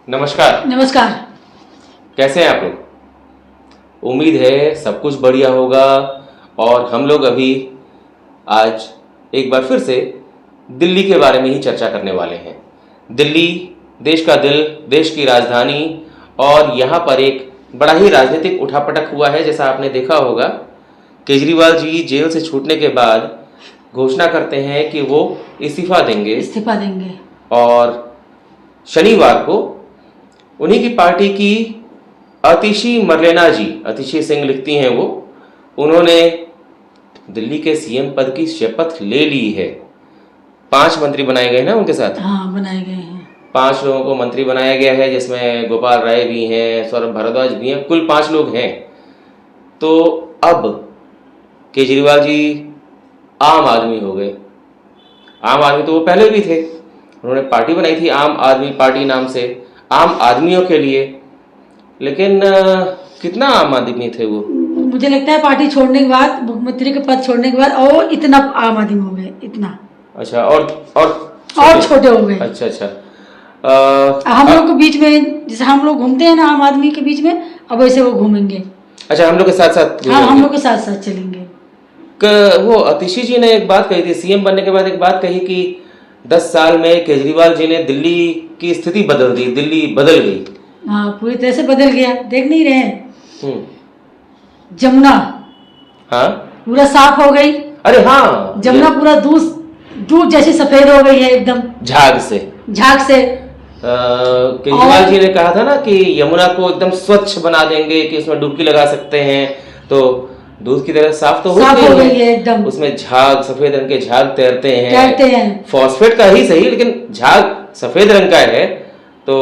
नमस्कार। नमस्कार। कैसे हैं आप लोग? उम्मीद है सब कुछ बढ़िया होगा। और हम लोग अभी आज एक बार फिर से दिल्ली के बारे में ही चर्चा करने वाले हैं। दिल्ली देश का दिल, देश की राजधानी, और यहाँ पर एक बड़ा ही राजनीतिक उठापटक हुआ है। जैसा आपने देखा होगा, केजरीवाल जी जेल से छूटने के बाद घोषणा करते हैं कि वो इस्तीफा देंगे और शनिवार को उन्हीं की पार्टी की अतिशी मरलेना जी, अतिशी सिंह लिखती हैं वो, उन्होंने दिल्ली के सीएम पद की शपथ ले ली है। 5 मंत्री बनाए गए ना उनके साथ। हाँ, बनाए गए हैं। 5 लोगों को मंत्री बनाया गया है, जिसमें गोपाल राय भी हैं, सौरभ भारद्वाज भी हैं, कुल 5 लोग हैं। तो अब केजरीवाल जी आम आदमी हो गए। आम आदमी तो वो पहले भी थे, उन्होंने पार्टी बनाई थी आम आदमी पार्टी नाम से, आम आदमियों के लिए। लेकिन कितना आम आदमी थे वो? मुझे लगता है पार्टी छोड़ने के बाद, मुख्यमंत्री के पद छोड़ने के बाद और इतना आम आदमी हो गए, इतना। अच्छा, और छोटे हो गए। अच्छा। हम लोग के बीच में जैसे हम लोग घूमते हैं ना आम आदमी के बीच में, अब वैसे वो घूमेंगे। अच्छा, हम लोग के साथ साथ। हाँ, हम लोग के साथ साथ चलेंगे। वो अतिशी जी ने एक बात कही थी, सीएम बनने के बाद एक बात कही कि 10 साल में केजरीवाल जी ने दिल्ली की स्थिति बदल दी, दिल्ली बदल गई। हाँ, पूरी तरह से बदल गया। देख नहीं रहे हैं जमुना? हाँ, पूरा साफ हो गई। अरे हाँ, जमुना पूरा दूध जैसी सफेद हो गई है एकदम, झाग से। केजरीवाल जी ने कहा था ना कि यमुना को एकदम स्वच्छ बना देंगे, कि उसमें डुबकी लगा सकते हैं, तो दूध की तरह साफ तो हो गई है एकदम। उसमें झाग, सफेद रंग के झाग तैरते हैं। फॉस्फेट का ही सही, लेकिन झाग सफेद रंग का है। तो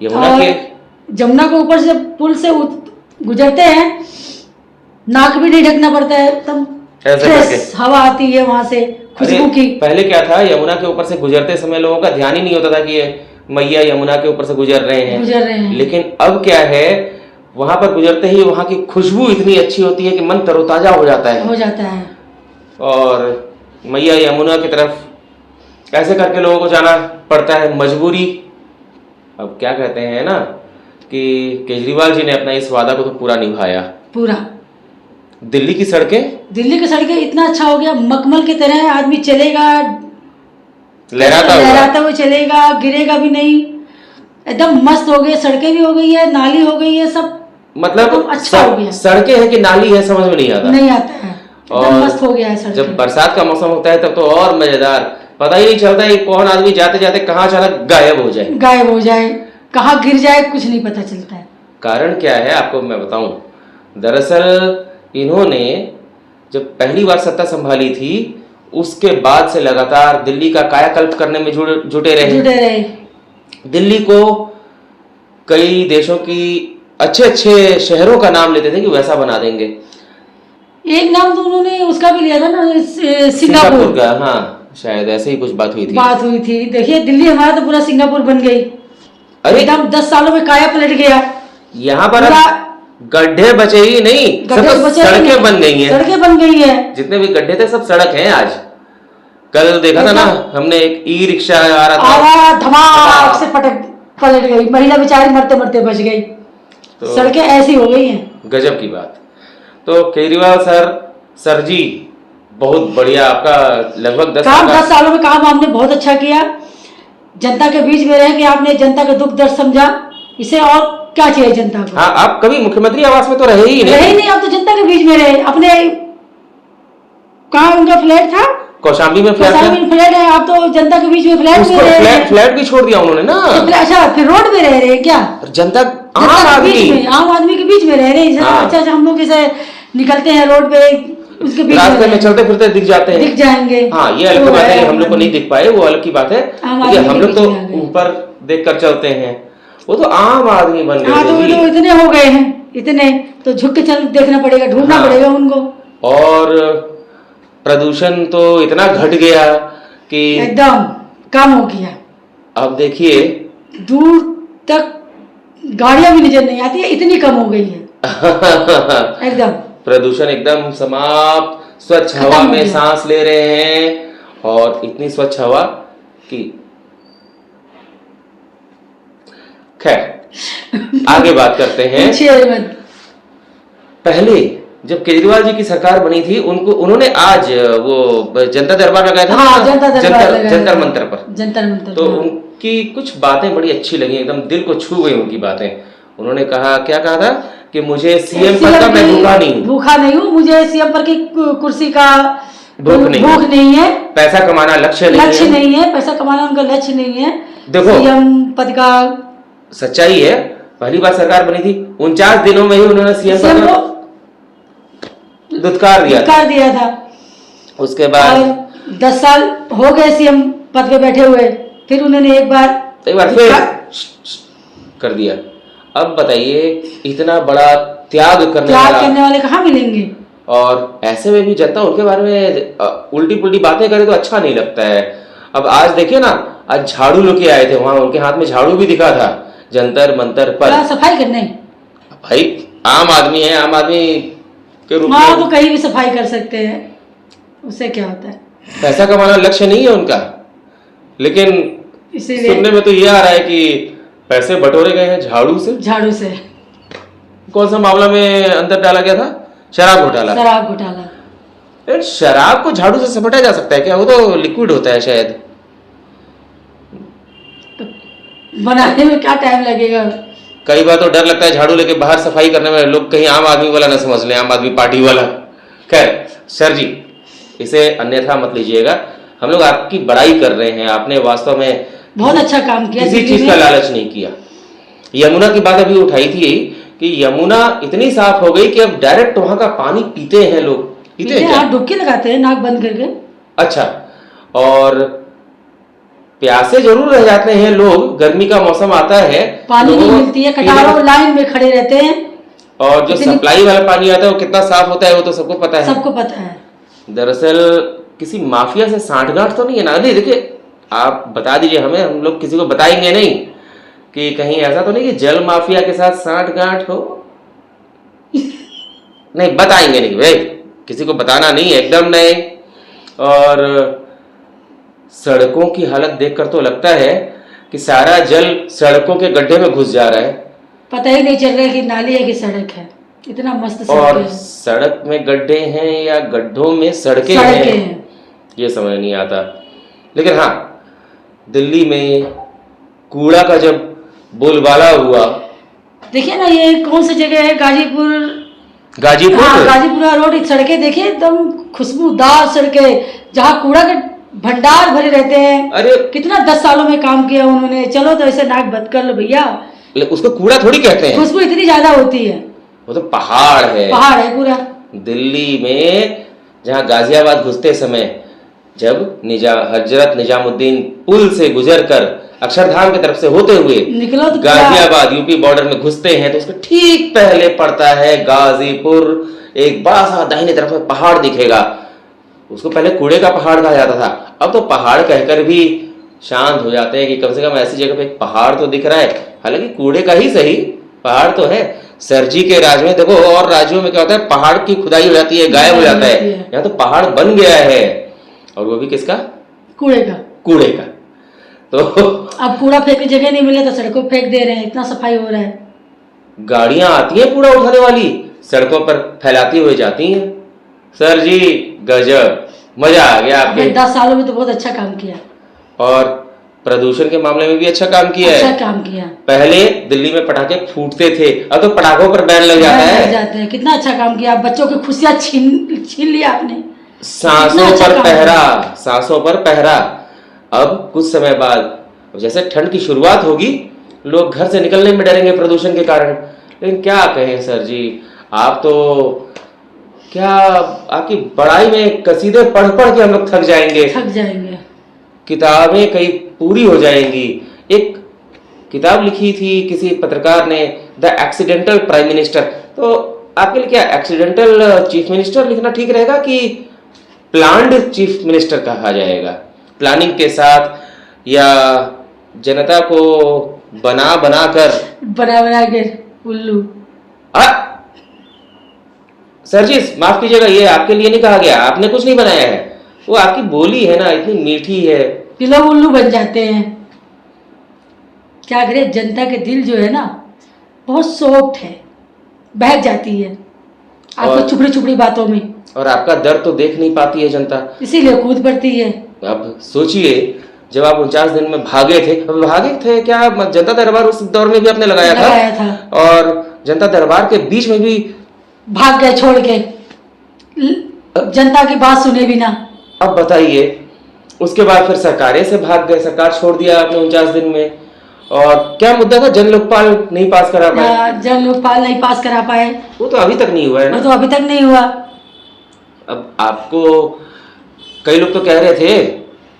जमुना के ऊपर से पुल से गुजरते हैं, नाक भी नहीं ढकना पड़ता है, एकदम फ्रेश हवा आती है वहां से, खुशबू की। पहले क्या था, यमुना के ऊपर से गुजरते समय लोगों का ध्यान ही नहीं होता था कि ये मैया यमुना के ऊपर से गुजर रहे हैं। लेकिन अब क्या है, वहां पर गुजरते ही वहां की खुशबू इतनी अच्छी होती है कि मन तरोताजा हो जाता है। और मैया यमुना की तरफ ऐसे करके लोगों को जाना पड़ता है, मजबूरी। अब क्या कहते हैं ना कि केजरीवाल जी ने अपना इस वादा को तो पूरा निभाया। पूरा दिल्ली की सड़कें इतना अच्छा हो गया, मखमल की तरह। आदमी चलेगा लहराता हुआ चलेगा, गिरेगा भी नहीं, एकदम मस्त हो गए। सड़कें भी हो गई है, नाली हो गई है, सब मतलब अच्छा हो गया। सड़कें है कि नाली है, समझ में नहीं आता है। और मस्त हो गया है सड़कें। जब बरसात का मौसम होता है तब तो और मजेदार, पता ही नहीं चलता है कौन आदमी जाते जाते कहाँ अचानक गायब हो जाए, कहाँ गिर जाए, कुछ नहीं पता चलता है। कारण क्या है आपको मैं बताऊं। दरअसल इन्होंने जब पहली बार सत्ता संभाली थी, उसके बाद से लगातार दिल्ली का कायाकल्प करने में जुटे रहे। दिल्ली को कई देशों की अच्छे शहरों का नाम लेते थे कि वैसा बना देंगे। एक नाम तो उन्होंने उसका भी लिया था ना, सिंगापुर का। हाँ, शायद ऐसे ही कुछ बात हुई थी। देखिए, दिल्ली हमारा तो पूरा सिंगापुर बन गई। अरे एकदम 10 सालों में काया पलट गया। यहाँ पर गड्ढे बचे ही नहीं, सड़कें बन गई हैं। जितने भी गड्ढे थे सब सड़क हैं आज। कल देखा था ना हमने, एक ई रिक्शा आ रहा था, धमाक से पलट गई, महिला बेचारी मरते मरते बच गई। तो सड़कें ऐसी हो गई हैं, गजब की बात। तो केजरीवाल सर जी, बहुत बढ़िया आपका लगभग 10 सालों में काम आपने बहुत अच्छा किया। जनता के बीच में रह के आपने जनता का दुख दर्द समझा। इसे और क्या चाहिए जनता को? हाँ, आप कभी मुख्यमंत्री आवास में तो रहे ही नहीं। आप तो जनता के बीच में रहे। अपने कहाँ उनका फ्लैट था? कौशाम्बी में फ्लैट है। आप तो जनता के बीच में फ्लैट भी छोड़ दिया उन्होंने ना। अच्छा, फिर रोड में रह रहे हैं क्या? जनता आम आदमी के बीच में रह रहे हैं। अच्छा, हम लोग जैसे निकलते हैं रोड पे, उसके बीच रास्ते में चलते फिरते दिख जाएंगे। हाँ, ये अलग की बात है, हम लोग को नहीं दिख पाए, वो अलग की बात है। हम लोग तो ऊपर देख कर चलते हैं, वो तो आम आदमी बन गए। तो इतने हो गए हैं, इतने तो झुक के चल देखना पड़ेगा, ढूंढना पड़ेगा उनको। और प्रदूषण तो इतना घट गया कि एकदम कम हो गया। अब देखिए, दूर तक गाड़ियां भी नजर नहीं आती है, इतनी कम हो गई है। एकदम प्रदूषण एकदम समाप्त, स्वच्छ हवा में सांस ले रहे हैं, और इतनी स्वच्छ हवा कि खैर आगे बात करते हैं। पूछिए मत। पहले जब केजरीवाल जी की सरकार बनी थी उन्होंने आज वो जनता दरबार लगाया था। हाँ, जनता दरबार लगाया जंतर मंतर पर। जंतर मंतर। तो उनकी कुछ बातें बड़ी अच्छी लगी, एकदम दिल को छू गई उनकी बातें। उन्होंने कहा, क्या कहा था कि मुझे सीएम पद का मैं भूखा नहीं हूँ, मुझे सीएम पर की कुर्सी का भूख नहीं है, पैसा कमाना लक्ष्य नहीं है, पैसा कमाना उनका लक्ष्य नहीं है। देखो सीएम पद का सच्चाई है, पहली बार सरकार बनी थी 49 दिनों में ही उन्होंने सीएम को दुत्कार दिया था। उसके बाद 10 साल हो गए सीएम पद पे बैठे हुए, फिर उन्होंने एक बार फिर कर दिया। अब बताइए इतना बड़ा त्याग करने वाले कहाँ मिलेंगे? और ऐसे में भी जनता उनके बारे में उल्टी पुल्टी बातें करे तो अच्छा नहीं लगता है। अब आज देखिए ना, आज झाड़ू लेके आए थे, वहां उनके हाथ में झाड़ू भी दिखा था जंतर मंतर पर सफाई करने। भाई आम आदमी है, आम आदमी के रूप में तो कहीं भी सफाई कर सकते हैं, उससे क्या होता है? पैसा कमाना लक्ष्य नहीं है उनका, लेकिन सुनने में तो ये आ रहा है कि पैसे बटोरे गए हैं झाड़ू से। कौन सा मामला में अंदर डाला गया था? शराब घोटाला। शराब को झाड़ू से समेटा जा सकता है क्या? वो तो लिक्विड होता है शायद। तो बनाने में क्या टाइम लगेगा? कई बार तो डर लगता है झाड़ू लेके बाहर सफाई करने में, लोग कहीं आम आदमी वाला ना समझ लें, आम आदमी पार्टी वाला। खैर सर जी, इसे अन्यथा मत लीजिएगा, हम लोग आपकी बड़ाई कर रहे हैं। आपने वास्तव में बहुत अच्छा काम किया, किसी चीज का लालच नहीं किया। यमुना की बात अभी उठाई थी कि यमुना इतनी साफ हो गई कि अब डायरेक्ट वहां का पानी पीते हैं लोग। पीते हैं, डुबकी लगाते हैं नाक बंद करके। अच्छा, और प्यासे जरूर रह जाते हैं लोग, गर्मी का मौसम आता है, पानी नहीं मिलती है, कतारों लाइन में खड़े रहते हैं। और जो सप्लाई वाला पानी आता है वो कितना साफ होता है वो तो सबको पता है। दरअसल किसी माफिया से सांठगांठ तो नहीं है ना? नहीं देखिए, आप बता दीजिए हमें, हम लोग किसी को बताएंगे नहीं कि कहीं ऐसा तो नहीं कि जल माफिया के साथ सांठगांठ हो। नहीं बताएंगे नहीं भाई, किसी को बताना नहीं, एकदम नहीं। और सड़कों की हालत देखकर तो लगता है कि सारा जल सड़कों के गड्ढे में घुस जा रहा है, पता ही नहीं चल रहा है कि नाली है कि सड़क है। इतना मस्त सड़क और है। सड़क में गड्ढे हैं या गड्ढों में सड़कें हैं, ये समझ नहीं आता। लेकिन हाँ, दिल्ली में कूड़ा का जब बोलबाला हुआ, देखिए ना, ये कौन सी जगह है? गाजीपुर रोड। सड़कें देखिए, एकदम खुशबूदार सड़कें, जहाँ कूड़ा के भंडार भरे रहते हैं। अरे कितना 10 सालों में काम किया उन्होंने। चलो तो ऐसे नाक बंद कर लो भैया, उसको कूड़ा थोड़ी कहते हैं। खुशबू इतनी ज्यादा होती है। वो तो पहाड़ है पूरा। दिल्ली में जहाँ गाजियाबाद घुसते समय जब हजरत निजामुद्दीन पुल से गुजरकर अक्षरधाम की तरफ से होते हुए निकलो तो गाजियाबाद यूपी बॉर्डर में घुसते हैं तो उसके ठीक पहले पड़ता है गाजीपुर। एक बड़ा सा दाहिने तरफ में पहाड़ दिखेगा, उसको पहले कूड़े का पहाड़ कहा जाता था। अब तो पहाड़ कहकर भी शांत हो जाते हैं कि कम से कम ऐसी जगह पे एक पहाड़ तो दिख रहा है, हालांकि कूड़े का ही सही, पहाड़ तो है। सरजी के राज में देखो, और राज्यों में क्या होता है, पहाड़ की खुदाई हो जाती है, गायब हो जाता है। यहाँ तो पहाड़ बन गया है, और वो भी किसका? कूड़े का। तो अब कूड़ा फेंकने जगह नहीं मिले तो सड़कों फेंक दे रहे हैं, इतना सफाई हो रहा है। गाड़ियां आती हैं कूड़ा उठाने वाली, सड़कों पर फैलाती हुई जाती हैं। सर जी गजब, मजा आ गया आपके 10 सालों में तो बहुत अच्छा काम किया, और प्रदूषण के मामले में भी अच्छा काम किया है। पहले दिल्ली में पटाखे फूटते थे, अब तो पटाखों पर बैन लग जाता है। कितना अच्छा काम किया, बच्चों की खुशियां छीन लिया आपने। सांसों पर पहरा। अब कुछ समय बाद जैसे ठंड की शुरुआत होगी, लोग घर से निकलने में डरेंगे प्रदूषण के कारण। लेकिन क्या कहें सर जी, आप तो क्या, आपकी बड़ाई में कसीदे पढ़ पढ़ के हम लोग थक जाएंगे। किताबें कई पूरी हो जाएंगी। एक किताब लिखी थी किसी पत्रकार ने, द एक्सीडेंटल प्राइम मिनिस्टर। तो आपके लिए क्या एक्सीडेंटल चीफ मिनिस्टर लिखना ठीक रहेगा कि प्लान्ड चीफ मिनिस्टर कहा जाएगा? प्लानिंग के साथ, या जनता को बना बना कर उल्लू। सर जी माफ कीजिएगा, ये आपके लिए नहीं कहा गया, आपने कुछ नहीं बनाया है, वो आपकी बोली है ना, इतनी मीठी है, लोग उल्लू बन जाते हैं। क्या करें, जनता के दिल जो है ना बहुत सॉफ्ट है, बहक जाती है आपको छुपड़ी छुपड़ी बातों में, और आपका दर्द तो देख नहीं पाती है जनता, इसीलिए कूद पड़ती है। अब सोचिए जब आप 49 दिन में भागे थे क्या, जनता दरबार उस दौर में भी आपने लगाया था और जनता दरबार के बीच में भी भाग गए छोड़ के, जनता की बात सुने बिना। अब बताइए, उसके बाद फिर सरकारें से भाग गए, सरकार छोड़ दिया आपने 49 दिन में। और क्या मुद्दा था, जन लोकपाल नहीं पास करा पाए, जन लोकपाल नहीं पास करा पाए, वो तो अभी तक नहीं हुआ है ना? वो तो अभी तक नहीं हुआ। अब आपको कई लोग तो कह रहे थे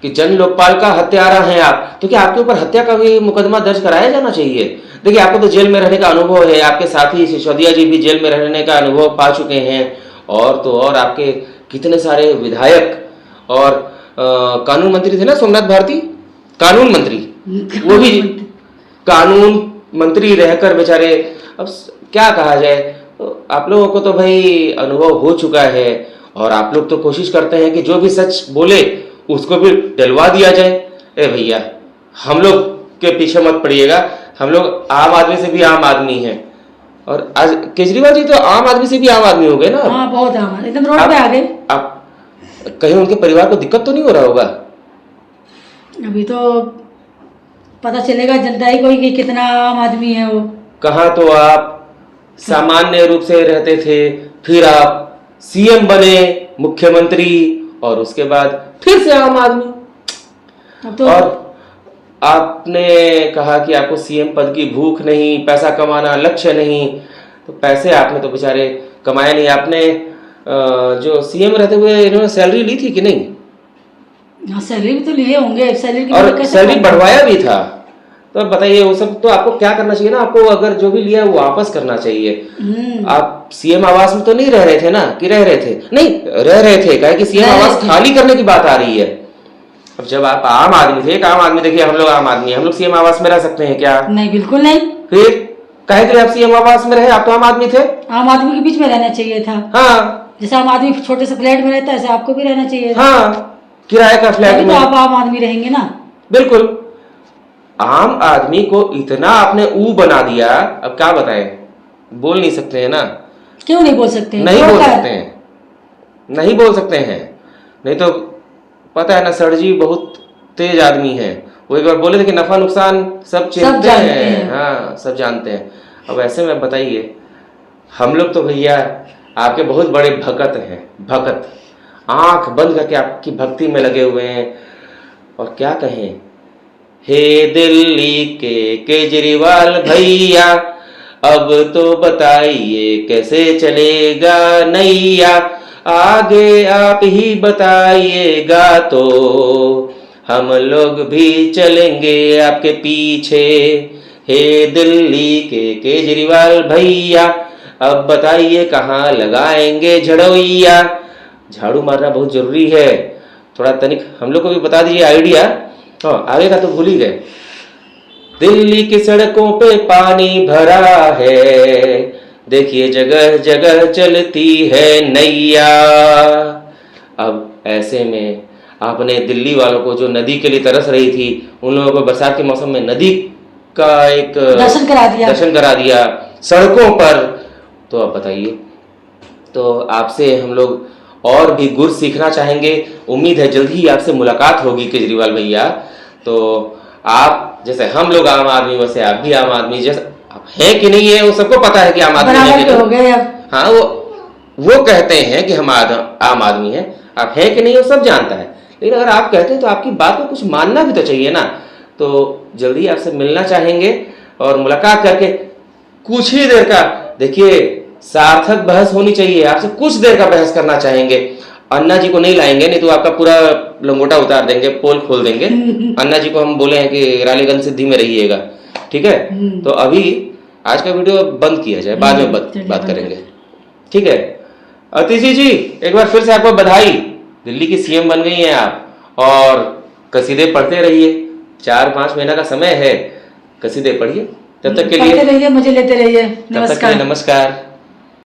कि जन लोकपाल का हत्यारा हैं आप, तो क्या आपके ऊपर हत्या का भी मुकदमा दर्ज कराया जाना चाहिए? देखिए, आपको तो जेल में रहने का अनुभव है, आपके साथी सिसोदिया जी भी जेल में रहने का अनुभव पा चुके हैं, और तो और आपके कितने सारे विधायक और कानून मंत्री थे ना, सोमनाथ भारती कानून मंत्री, वो भी कानून मंत्री रहकर बेचारे, अब क्या कहा जाए, आप लोगों को तो भाई अनुभव हो चुका है, और आप लोग तो कोशिश करते हैं कि जो भी सच बोले उसको भी डलवा दिया जाए। ए भैया, हम लोग के पीछे मत पड़िएगा, हम लोग आम आदमी से भी आम आदमी हैं, और आज केजरीवाल जी तो आम आदमी से भी आम आदमी हो गए ना। हाँ, बहुत आम, एकदम रोड पे आ गए। आप कहीं उनके परिवार को दिक्कत तो नहीं हो रहा होगा? अभी तो पता चलेगा जनता ही कोई कि कितना आम आदमी है वो। कहाँ तो आप सामान्य रूप से रहते थे, फिर आप सीएम बने, मुख्यमंत्री, और उसके बाद फिर से आम आदमी। तो और आपने कहा कि आपको सीएम पद की भूख नहीं, पैसा कमाना लक्ष्य नहीं, तो पैसे आपने तो बेचारे कमाए नहीं। आपने जो सीएम रहते हुए इन्होंने सैलरी ली थी कि नहीं? हाँ, सैलरी भी तो लिए होंगे, सैलरी और सैलरी बढ़वाया भी था, तो अब बताइए वो सब तो आपको क्या करना चाहिए ना, आपको अगर जो भी लिया है वो वापस करना चाहिए। आप सीएम आवास में तो नहीं रह रहे थे ना, कि रह रहे थे? नहीं, रह रहे थे, काहे कि सीएम आवास खाली करने की बात आ रही है। अब जब आप आम आदमी थे, एक आम आदमी, देखिए हम लोग आम आदमी हैं, हम लोग सीएम आवास में रह सकते हैं क्या? नहीं, बिल्कुल नहीं। फिर काहे के लिए आप सीएम आवास में रहे? आप तो आम आदमी थे। आम आदमी के बीच में रहना चाहिए था। हाँ, जैसे आम आदमी छोटे से फ्लैट में रहता है, ऐसे आपको भी रहना चाहिए था। हाँ, किराए का फ्लैट तो में। आप आम आदमी रहेंगे ना। बिल्कुल, आम आदमी को इतना आपने ऊ बना दिया, अब क्या बताएं, बोल नहीं सकते हैं ना। क्यों नहीं बोल सकते? नहीं बोल सकते हैं, नहीं बोल सकते हैं, नहीं तो पता है ना, सर जी बहुत तेज आदमी हैं, वो एक बार बोले थे कि नफा नुकसान सब जानते हैं। हाँ, सब जानते हैं। अब ऐसे में बताइए, हम लोग तो भैया आपके बहुत बड़े भगत हैं, भगत, आंख बंद करके आपकी भक्ति में लगे हुए हैं। और क्या कहें, हे दिल्ली के केजरीवाल भैया, अब तो बताइए कैसे चलेगा नैया, आगे आप ही बताइएगा तो हम लोग भी चलेंगे आपके पीछे। हे दिल्ली के केजरीवाल भैया, अब बताइए कहाँ लगाएंगे झड़ोइया। झाड़ू मारना बहुत जरूरी है, थोड़ा तनिक हम लोग को भी बता दीजिए आइडिया। हाँ, आगे का तो भूल ही गए। दिल्ली की सड़कों पे पानी भरा है, देखिए जगह जगह चलती है नैया। अब ऐसे में आपने दिल्ली वालों को जो नदी के लिए तरस रही थी, उन लोगों को बरसात के मौसम में नदी का एक दर्शन करा दिया सड़कों पर। तो अब बताइए, तो आपसे हम लोग और भी गुर सीखना चाहेंगे। उम्मीद है जल्द ही आपसे मुलाकात होगी केजरीवाल भैया। तो आप जैसे हम लोग आम आदमी, वैसे आप भी आम आदमी जैसे आप हैं कि नहीं है, वो सबको पता है कि आम आदमी है हो गए अब। हाँ, वो कहते हैं कि हम आम आदमी हैं, आप हैं कि नहीं वो सब जानता है, लेकिन अगर आप कहते हैं तो आपकी बात को कुछ मानना भी तो चाहिए ना। तो जल्दी आपसे मिलना चाहेंगे और मुलाकात करके कुछ ही देर का, देखिए सार्थक बहस होनी चाहिए, आपसे कुछ देर का बहस करना चाहेंगे। अन्ना जी को नहीं लाएंगे, नहीं तो आपका पूरा लंगोटा उतार देंगे, पोल खोल देंगे। अन्ना जी को हम बोले हैं कि रालीगंज सिद्धि में रहिएगा, ठीक है? तो अभी आज का वीडियो बंद किया जाए, बाद में बात करेंगे, ठीक है? अतिशी जी, एक बार फिर से आपको बधाई, दिल्ली की सीएम बन गई हैं आप, और कसीदे पढ़ते रहिए, 4-5 महीना का समय है, कसीदे पढ़िए। तब तक के लिए मुझे लेते रहिए। नमस्कार।